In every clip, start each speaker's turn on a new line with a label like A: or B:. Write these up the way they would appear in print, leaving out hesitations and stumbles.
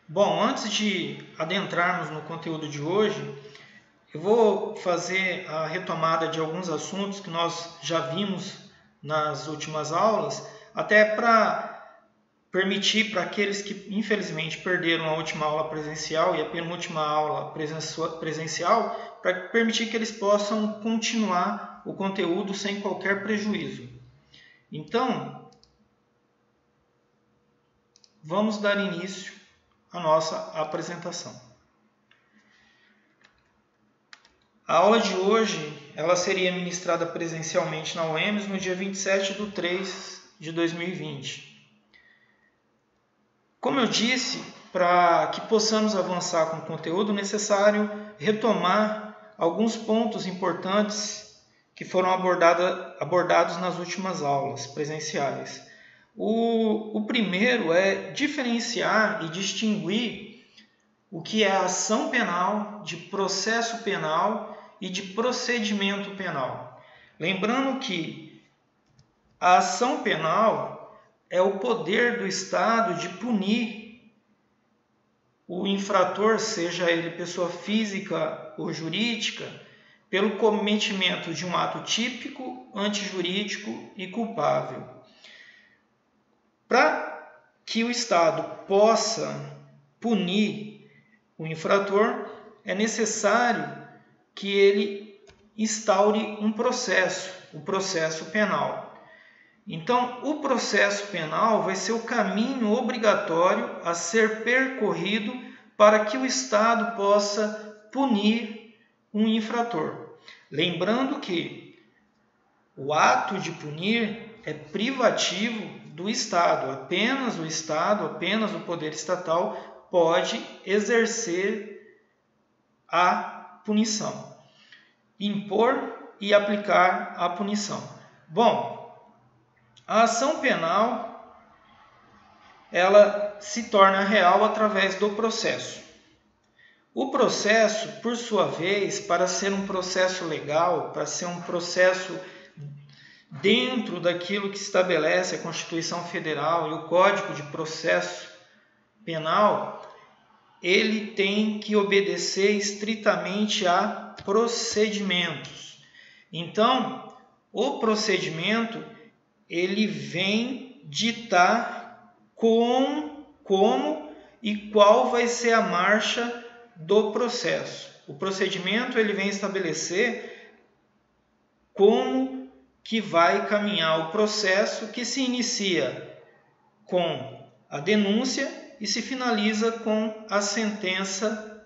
A: Bom, antes de adentrarmos no conteúdo de hoje, eu vou fazer a retomada de alguns assuntos que nós já vimos nas últimas aulas, até para permitir para aqueles que infelizmente perderam a última aula presencial e a penúltima aula presencial, para permitir que eles possam continuar o conteúdo sem qualquer prejuízo. Então, vamos dar início à nossa apresentação. A aula de hoje ela seria ministrada presencialmente na UEMS no dia 27/3/2020. Como eu disse, para que possamos avançar com o conteúdo, é necessário retomar alguns pontos importantes que foram abordados nas últimas aulas presenciais. O primeiro é diferenciar e distinguir o que é a ação penal, de processo penal e de procedimento penal. Lembrando que a ação penal é o poder do Estado de punir o infrator, seja ele pessoa física ou jurídica, pelo cometimento de um ato típico, antijurídico e culpável. Para que o Estado possa punir o infrator, é necessário que ele instaure um processo, o processo penal. Então, o processo penal vai ser o caminho obrigatório a ser percorrido para que o Estado possa punir um infrator. Lembrando que o ato de punir é privativo do Estado. Apenas o Estado, apenas o poder estatal pode exercer a punição, impor e aplicar a punição. Bom, a ação penal ela se torna real através do processo. O processo, por sua vez, para ser um processo legal, para ser um processo dentro daquilo que estabelece a Constituição Federal e o Código de Processo Penal, ele tem que obedecer estritamente a procedimentos. Então, o procedimento ele vem ditar como e qual vai ser a marcha do processo. O procedimento ele vem estabelecer como que vai caminhar o processo, que se inicia com a denúncia e se finaliza com a sentença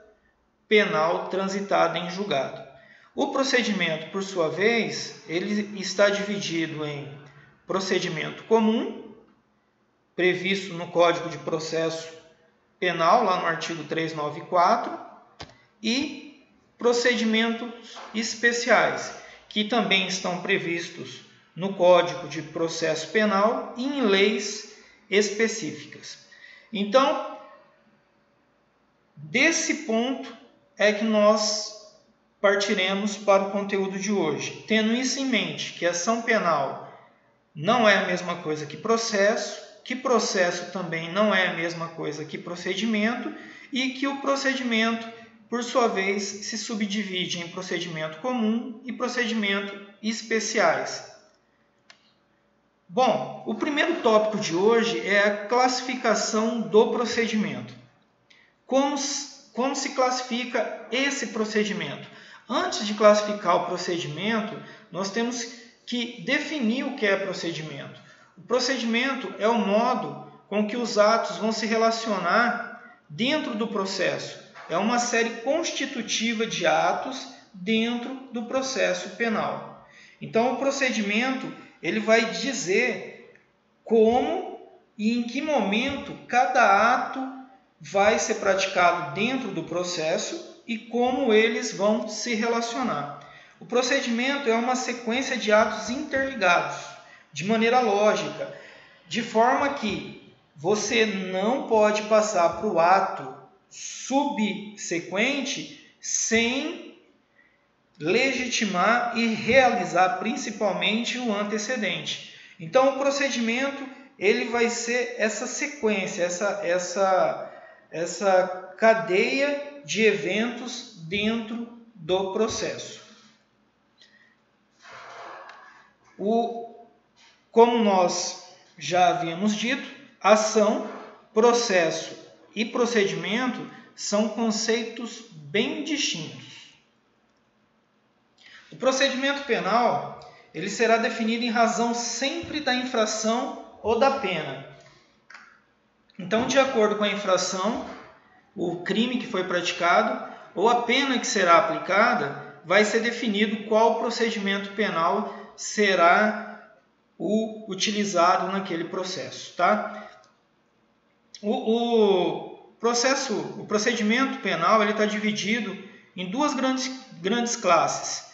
A: penal transitada em julgado. O procedimento, por sua vez, ele está dividido em procedimento comum, previsto no Código de Processo Penal, lá no artigo 394, e procedimentos especiais, que também estão previstos no Código de Processo Penal e em leis específicas. Então, desse ponto é que nós partiremos para o conteúdo de hoje, tendo isso em mente, que a ação penal não é a mesma coisa que processo também não é a mesma coisa que procedimento, e que o procedimento, por sua vez, se subdivide em procedimento comum e procedimento especiais. Bom, o primeiro tópico de hoje é a classificação do procedimento. Como se classifica esse procedimento? Antes de classificar o procedimento, nós temos que definir o que é procedimento. O procedimento é o modo com que os atos vão se relacionar dentro do processo. É uma série constitutiva de atos dentro do processo penal. Então, o procedimento ele vai dizer como e em que momento cada ato vai ser praticado dentro do processo e como eles vão se relacionar. O procedimento é uma sequência de atos interligados, de maneira lógica, de forma que você não pode passar para o ato subsequente sem legitimar e realizar principalmente o antecedente. Então, o procedimento ele vai ser essa sequência, essa essa cadeia de eventos dentro do processo. Como nós já havíamos dito, ação, processo e procedimento são conceitos bem distintos. O procedimento penal ele será definido em razão sempre da infração ou da pena. Então, de acordo com a infração, o crime que foi praticado ou a pena que será aplicada, vai ser definido qual procedimento penal será o utilizado naquele processo, tá? O procedimento penal ele está dividido em duas grandes classes,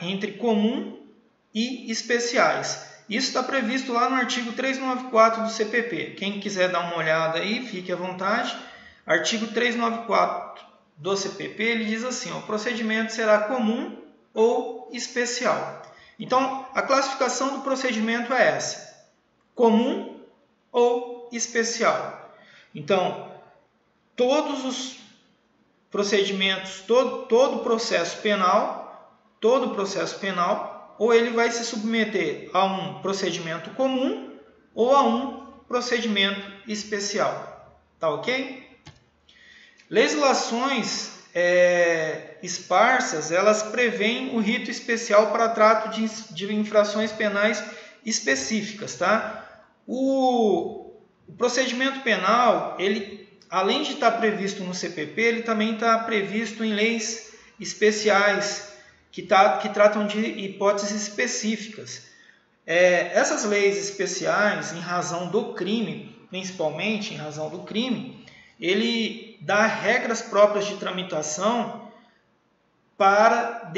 A: entre comum e especiais. Isso está previsto lá no artigo 394 do CPP. Quem quiser dar uma olhada aí, fique à vontade. Artigo 394 do CPP, ele diz assim, o procedimento será comum ou especial. Então, a classificação do procedimento é essa, comum ou especial. Então, todos os procedimentos, todo processo penal, ou ele vai se submeter a um procedimento comum ou a um procedimento especial. Tá ok? Legislações esparsas, elas prevêem o rito especial para trato de infrações penais específicas. Tá? O procedimento penal, ele, além de estar previsto no CPP, ele também está previsto em leis especiais, que tratam de hipóteses específicas. Essas leis especiais, em razão do crime, principalmente em razão do crime, ele dá regras próprias de tramitação para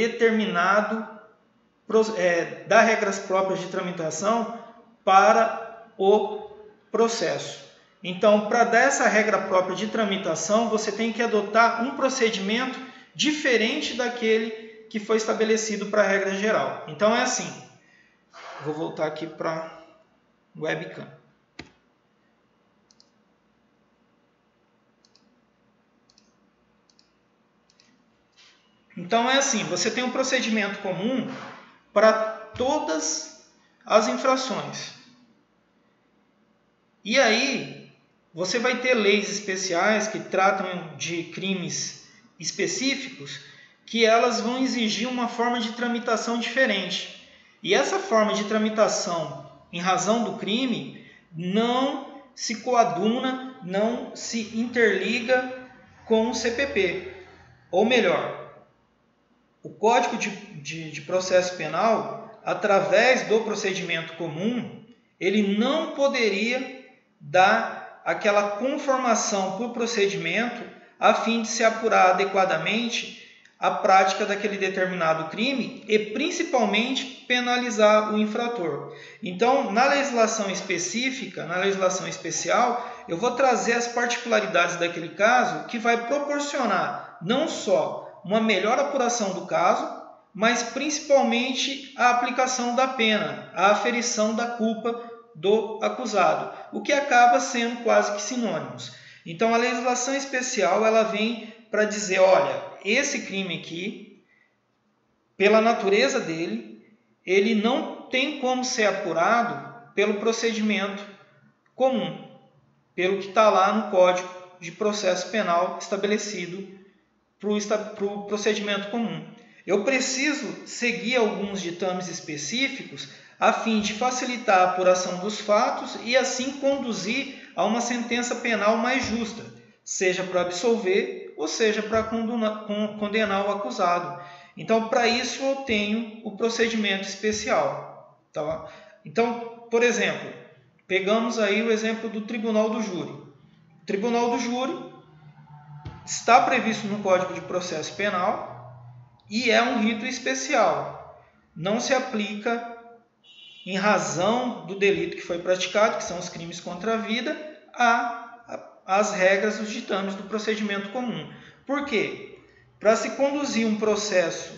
A: o processo. Então, para dar essa regra própria de tramitação, você tem que adotar um procedimento diferente daquele que foi estabelecido para a regra geral. Então é assim, vou voltar aqui para o webcam. Então é assim, você tem um procedimento comum para todas as infrações. E aí, você vai ter leis especiais que tratam de crimes específicos, que elas vão exigir uma forma de tramitação diferente. E essa forma de tramitação, em razão do crime, não se coaduna, não se interliga com o CPP. Ou melhor, o Código de Processo Penal, através do procedimento comum, ele não poderia dar aquela conformação por procedimento a fim de se apurar adequadamente a prática daquele determinado crime e principalmente penalizar o infrator. Então, na legislação específica, na legislação especial, eu vou trazer as particularidades daquele caso que vai proporcionar não só uma melhor apuração do caso, mas principalmente a aplicação da pena, a aferição da culpa do acusado, o que acaba sendo quase que sinônimos. Então, a legislação especial ela vem para dizer, olha, esse crime aqui, pela natureza dele, ele não tem como ser apurado pelo procedimento comum, pelo que está lá no Código de Processo Penal estabelecido para o procedimento comum. Eu preciso seguir alguns ditames específicos a fim de facilitar a apuração dos fatos e assim conduzir a uma sentença penal mais justa, seja para absolver ou seja para condenar o acusado. Então, para isso eu tenho o procedimento especial. Tá? Então, por exemplo, pegamos aí o exemplo do Tribunal do Júri. O Tribunal do Júri está previsto no Código de Processo Penal e é um rito especial. Não se aplica em razão do delito que foi praticado, que são os crimes contra a vida, às regras dos ditames do procedimento comum. Por quê? Para se conduzir um processo,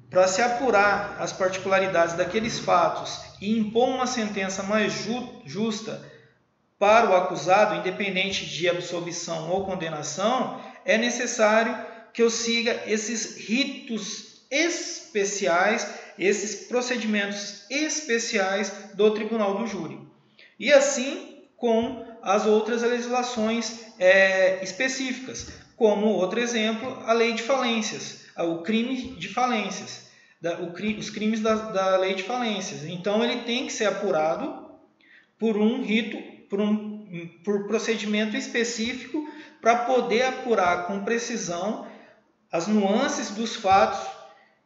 A: para se apurar as particularidades daqueles fatos e impor uma sentença mais justa para o acusado, independente de absolvição ou condenação, é necessário que eu siga esses ritos especiais, esses procedimentos especiais do Tribunal do Júri. E assim com as outras legislações específicas, como outro exemplo, a lei de falências, o crime de falências, os crimes da lei de falências. Então, ele tem que ser apurado por um rito, por procedimento específico, para poder apurar com precisão as nuances dos fatos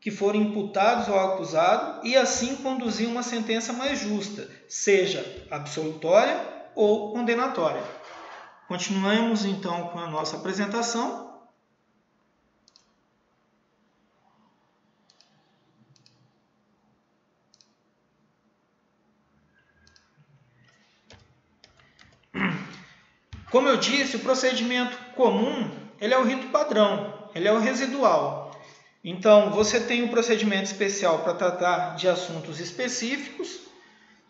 A: que forem imputados ao acusado e assim conduzir uma sentença mais justa, seja absolutória ou condenatória. Continuamos então com a nossa apresentação. Como eu disse, o procedimento comum ele é o rito padrão, ele é o residual. Então, você tem o procedimento especial para tratar de assuntos específicos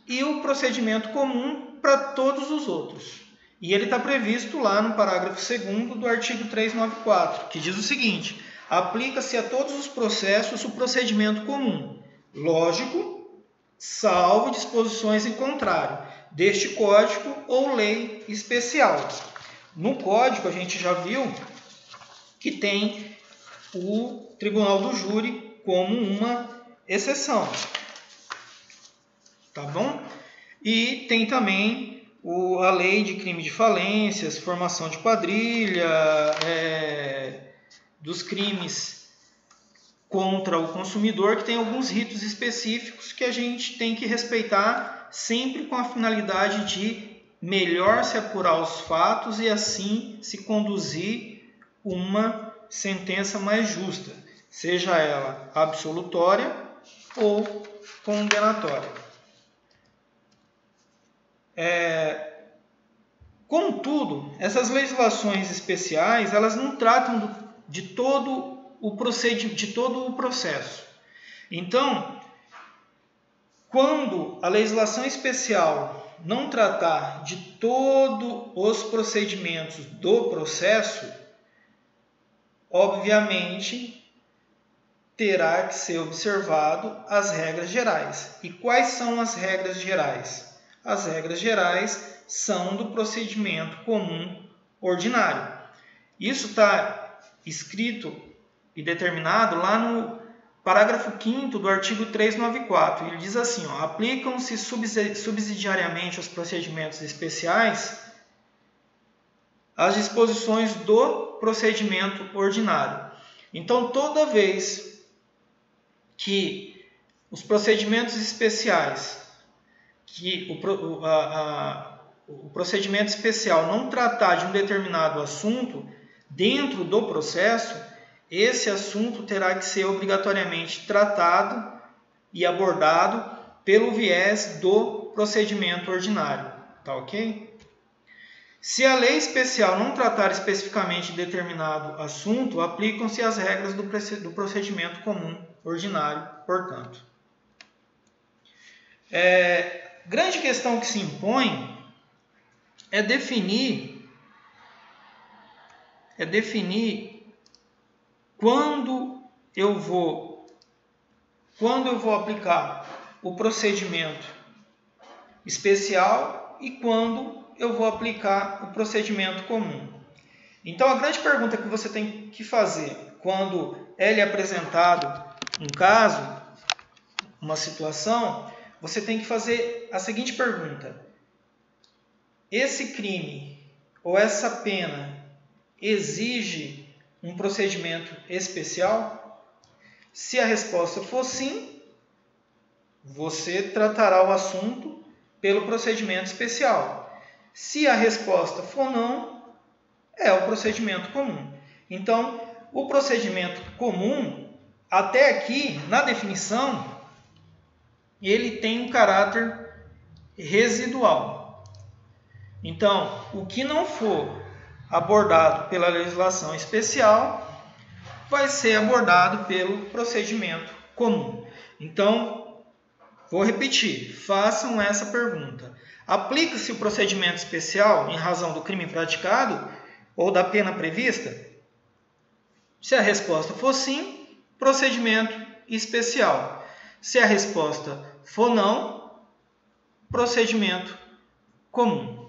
A: e o procedimento comum para todos os outros. E ele está previsto lá no parágrafo 2º do artigo 394, que diz o seguinte: aplica-se a todos os processos o procedimento comum, lógico, salvo disposições em contrário, deste Código ou lei especial. No Código, a gente já viu que tem o Tribunal do Júri como uma exceção. Tá bom? E tem também a lei de crime de falências, formação de quadrilha, dos crimes contra o consumidor, que tem alguns ritos específicos que a gente tem que respeitar sempre com a finalidade de melhor se apurar os fatos e assim se conduzir uma sentença mais justa, seja ela absolutória ou condenatória. Contudo, essas legislações especiais elas não tratam de todo o processo. Então, quando a legislação especial não tratar de todos os procedimentos do processo, obviamente terá que ser observado as regras gerais. E quais são as regras gerais? As regras gerais são do procedimento comum ordinário. Isso está escrito e determinado lá no parágrafo 5º do artigo 394. Ele diz assim: aplicam-se subsidiariamente aos procedimentos especiais as disposições do procedimento ordinário. Então, toda vez que os procedimentos especiais, que o procedimento especial não tratar de um determinado assunto dentro do processo, esse assunto terá que ser obrigatoriamente tratado e abordado pelo viés do procedimento ordinário. Tá ok? Se a lei especial não tratar especificamente de determinado assunto, aplicam-se as regras do procedimento comum ordinário, portanto. Grande questão que se impõe é definir quando eu vou aplicar o procedimento especial e quando eu vou aplicar o procedimento comum. Então, a grande pergunta que você tem que fazer quando é lhe apresentado um caso, uma situação, você tem que fazer a seguinte pergunta: esse crime ou essa pena exige um procedimento especial? Se a resposta for sim, você tratará o assunto pelo procedimento especial. Se a resposta for não, é o procedimento comum. Então, o procedimento comum, até aqui, na definição, ele tem um caráter residual. Então, o que não for abordado pela legislação especial vai ser abordado pelo procedimento comum. Então, vou repetir, façam essa pergunta: Aplica-se o procedimento especial em razão do crime praticado ou da pena prevista? Se a resposta for sim, procedimento especial. Se a resposta for não, procedimento comum.